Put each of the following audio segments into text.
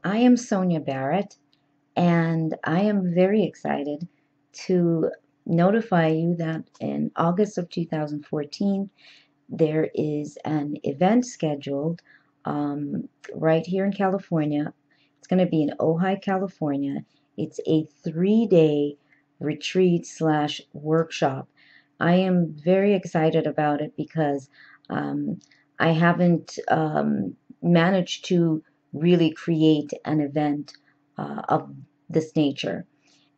I am Sonia Barrett, and I am very excited to notify you that in August of 2014, there is an event scheduled right here in California. It's going to be in Ojai, California. It's a 3-day retreat slash workshop. I am very excited about it because um, I haven't managed to really create an event of this nature.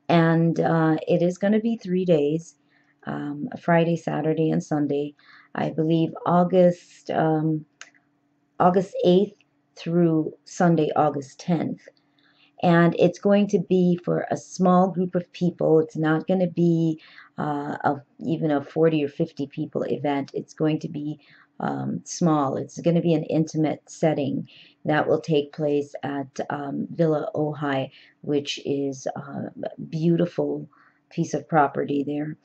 And it is going to be 3 days, Friday, Saturday, and Sunday. I believe August 8th through Sunday, August 10th. And it's going to be for a small group of people. It's not going to be even a 40 or 50 people event. It's going to be small. It's going to be an intimate setting that will take place at Villa Ojai, which is a beautiful piece of property there.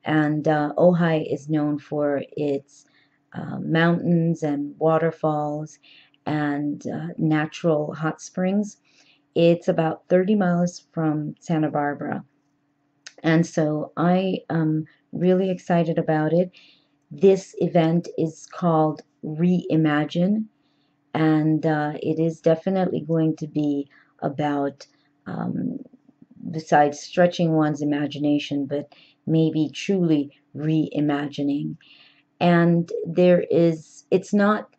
And Ojai is known for its mountains and waterfalls and natural hot springs. It's about 30 miles from Santa Barbara. And so I am really excited about it. This event is called Reimagine, and it is definitely going to be about, um, besides stretching one's imagination, but maybe truly reimagining. And it's not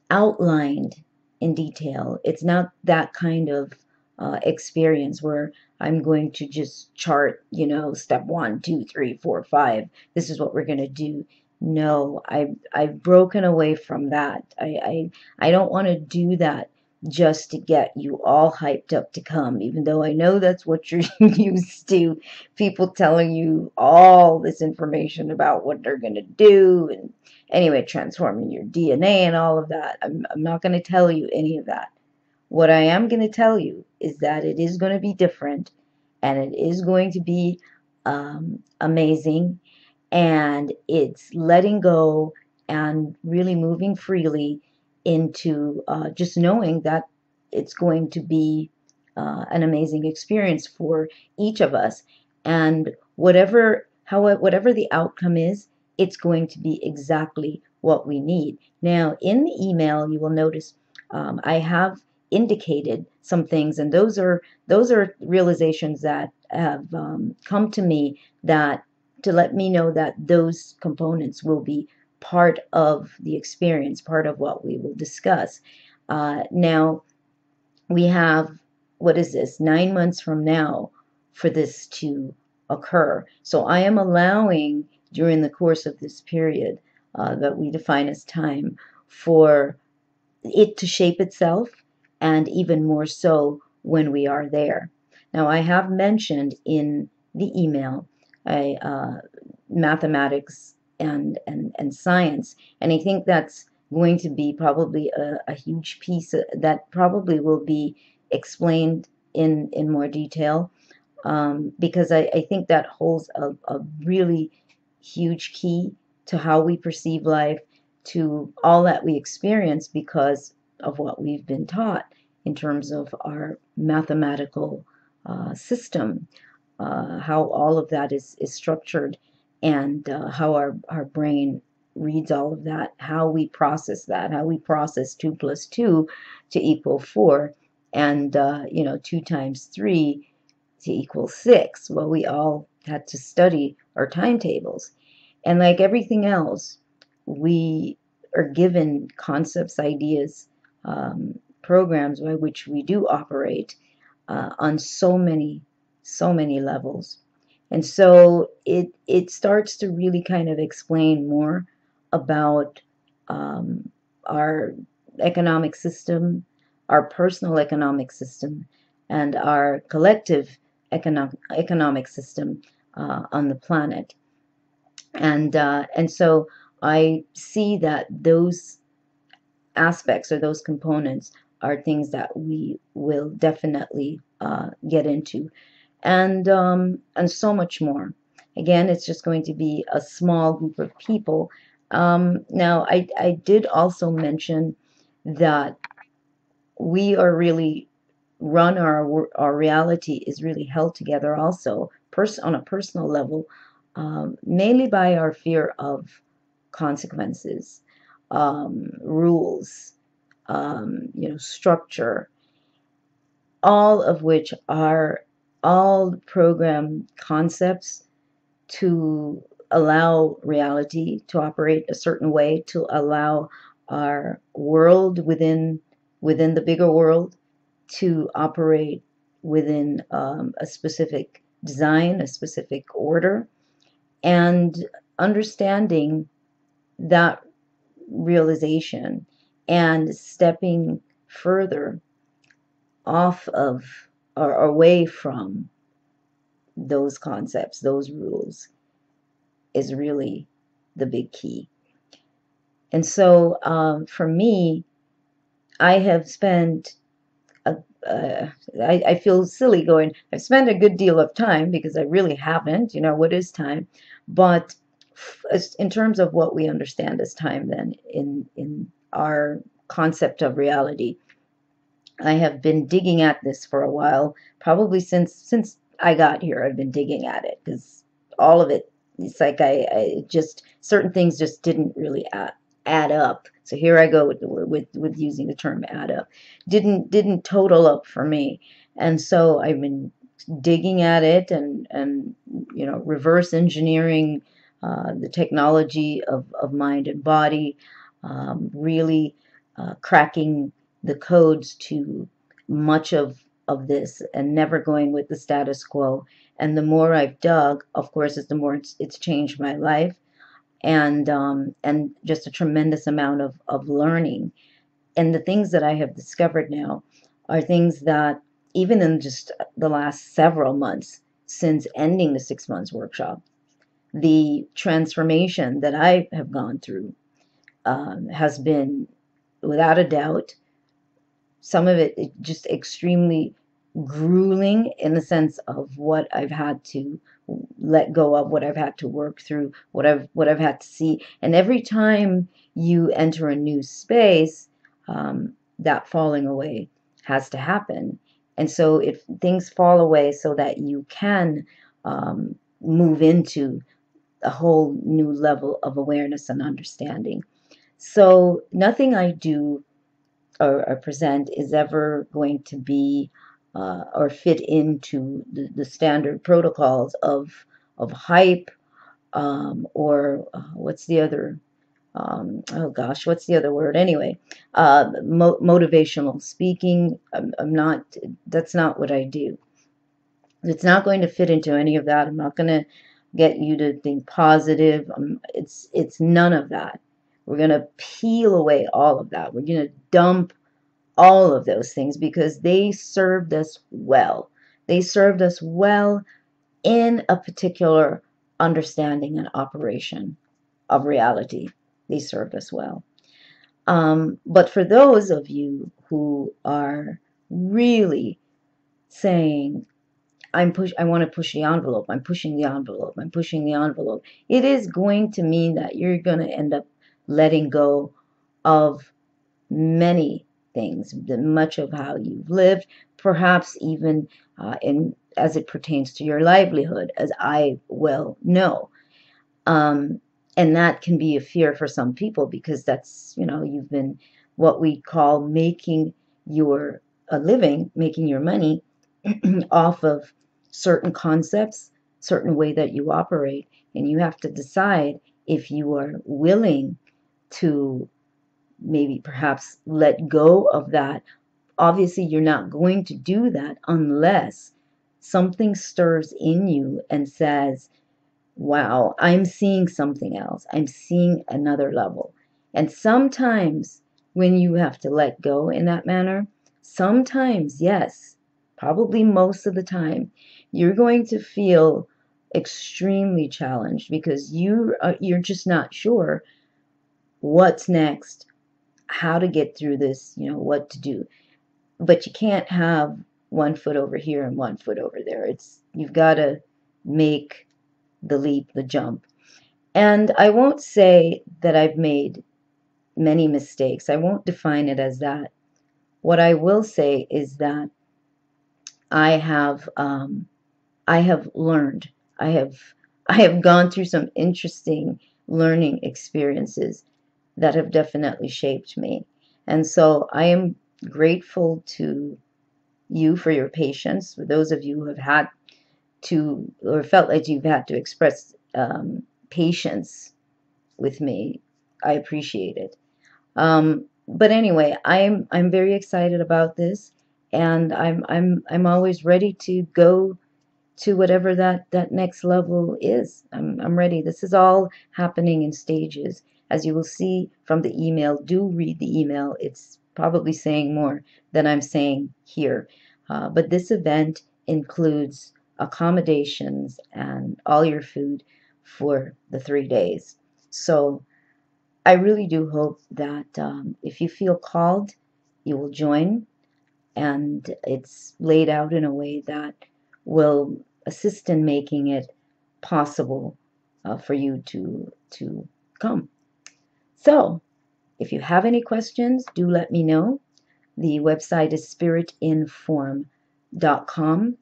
outlined in detail. It's not that kind of experience where I'm going to just chart, step one, two, three, four, five. This is what we're going to do. No, I've broken away from that. I don't want to do that just to get you all hyped up to come, even though I know that's what you're used to. People telling you all this information about what they're going to do and anyway, transforming your DNA and all of that. I'm not going to tell you any of that. What I am going to tell you is that it is going to be different and it is going to be amazing, and it's letting go and really moving freely into just knowing that it's going to be an amazing experience for each of us. And whatever the outcome is, it's going to be exactly what we need. Now, in the email, you will notice I have indicated some things, and those are realizations that have come to me that to let me know that those components will be part of the experience, part of what we will discuss. Now, we have, what is this, 9 months from now for this to occur. So I am allowing during the course of this period that we define as time for it to shape itself, and even more so when we are there. Now, I have mentioned in the email mathematics and science, and I think that's going to be probably a huge piece that probably will be explained in more detail, because I think that holds a really huge key to how we perceive life, to all that we experience because of what we've been taught in terms of our mathematical system, how all of that is structured, and how our brain reads all of that, how we process that, how we process 2 plus 2 to equal 4, and 2 times 3 to equal 6. Well, we all had to study our timetables. And like everything else, we are given concepts, ideas, programs by which we do operate on so many levels. And so it starts to really kind of explain more about our economic system, our personal economic system, and our collective economic system on the planet. And so I see that those aspects or those components are things that we will definitely get into, and so much more. Again, it's just going to be a small group of people. Now, I did also mention that we are really run our reality is really held together also on a personal level, mainly by our fear of consequences, rules, structure, all of which are all program concepts to allow reality to operate a certain way, to allow our world within the bigger world to operate within a specific design, a specific order, and understanding that realization and stepping further off of or away from those concepts, those rules, is really the big key. And so for me, I have spent I feel silly going, I've spent a good deal of time, because I really haven't. What is time? But in terms of what we understand as time, then in our concept of reality, I have been digging at this for a while, probably since I got here. I've been digging at it, because all of it, it's like I just, certain things just didn't really add up. So here I go with using the term add up. Didn't total up for me. And so I've been digging at it and reverse engineering the technology of mind and body, really cracking the codes to much of this, and never going with the status quo. And the more I've dug, of course, is the more it's changed my life, and just a tremendous amount of learning. And the things that I have discovered now are things that, even in just the last several months since ending the 6 months workshop, the transformation that I have gone through has been, without a doubt, some of it just extremely grueling, in the sense of what I've had to let go of, what I've had to work through, what I've had to see. And every time you enter a new space, that falling away has to happen. And so if things fall away, so that you can move into a whole new level of awareness and understanding. So nothing I do or present is ever going to be or fit into the standard protocols of hype, or what's the other, oh gosh, what's the other word? Anyway, motivational speaking. I'm not, that's not what I do. It's not going to fit into any of that. I'm not going to get you to think positive. It's none of that. We're going to peel away all of that. We're going to dump all of those things, because they served us well. They served us well in a particular understanding and operation of reality. They served us well. But for those of you who are really saying, I want to push the envelope, I'm pushing the envelope, I'm pushing the envelope, it is going to mean that you're going to end up letting go of many things, much of how you've lived, perhaps even as it pertains to your livelihood, as I well know. And that can be a fear for some people, because that's, you've been what we call making your a living, making your money off of certain concepts, certain way that you operate. And you have to decide if you are willing to maybe perhaps let go of that. Obviously, you're not going to do that unless something stirs in you and says, wow, I'm seeing something else. I'm seeing another level. And sometimes when you have to let go in that manner, sometimes, yes, probably most of the time, you're going to feel extremely challenged, because you're just not sure what's next, how to get through this, what to do. But you can't have one foot over here and one foot over there. You've got to make the leap, the jump. And I won't say that I've made many mistakes. I won't define it as that. What I will say is that I have learned. I have I have gone through some interesting learning experiences that have definitely shaped me. And so I am grateful to you for your patience. For those of you who have had to or felt like you've had to express patience with me, I appreciate it. But anyway, I'm very excited about this, and I'm always ready to go to whatever that next level is. I'm ready. This is all happening in stages. As you will see from the email, do read the email. It's probably saying more than I'm saying here. But this event includes accommodations and all your food for the 3 days. So I really do hope that if you feel called, you will join, and it's laid out in a way that will assist in making it possible for you to come. So, if you have any questions, do let me know. The website is spiritinform.com.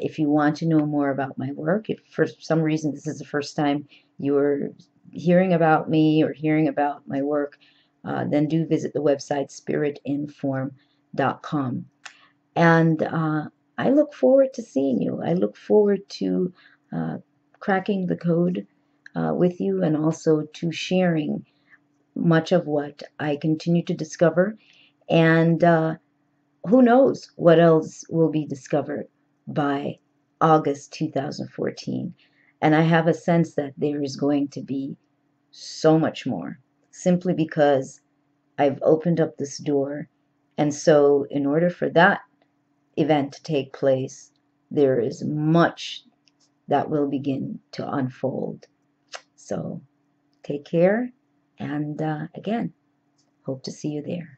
If you want to know more about my work, if for some reason this is the first time you're hearing about me or hearing about my work, then do visit the website spiritinform.com. And I look forward to seeing you. I look forward to uh, cracking the code with you, and also to sharing much of what I continue to discover. And who knows what else will be discovered by August 2014. And I have a sense that there is going to be so much more, simply because I've opened up this door. And so, in order for that event to take place, there is much that will begin to unfold. So, take care, and again, hope to see you there.